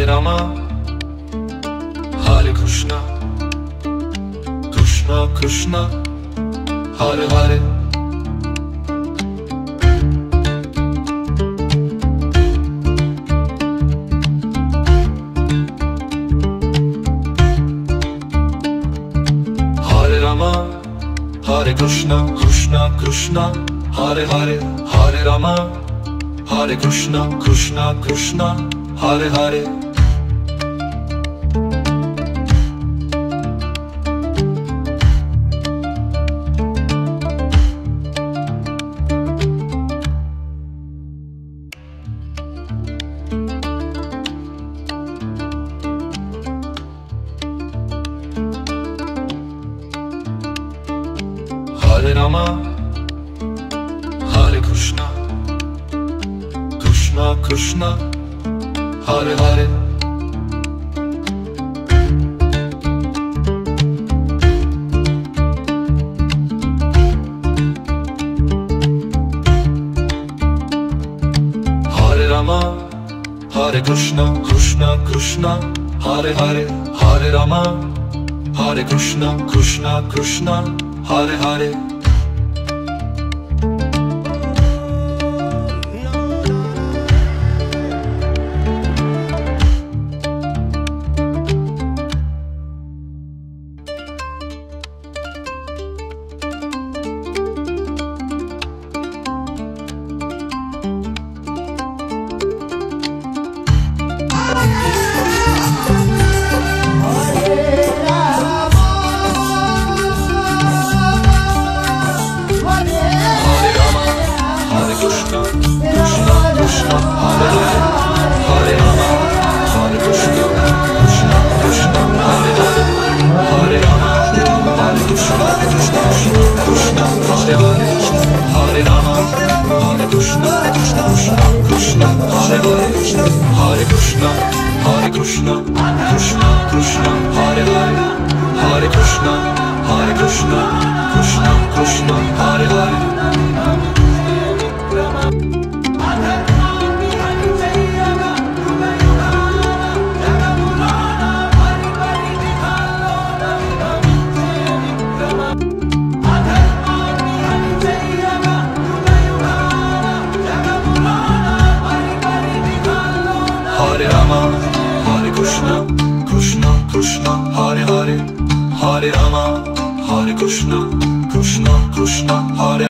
Rama, Hare Krishna, Krishna Krishna, Hare Hare. Hare Rama, Hare Krishna, Krishna Krishna, Hare Hare. Hare Rama, Hare Krishna, Krishna Krishna, Hare Hare. Hare Rama, Hare Krishna, Krishna Krishna, Hare Hare. Hare Rama, Hare Krishna, Krishna Krishna, Hare Hare. Hare Rama, Hare Krishna, Krishna Krishna, Hare Hare. Hare Rama, Hare Krishna, Krishna Krishna, Hare Hare. Hare Krishna, Hare Krishna, Krishna Krishna, Hare Hare. Hare Krishna, Hare Krishna, Krishna Krishna, Hare Hare. Hare Rama, Hare Krishna, Krishna Krishna, Hare Hare. Hare Rama, Hare Krishna, Krishna Krishna, Hare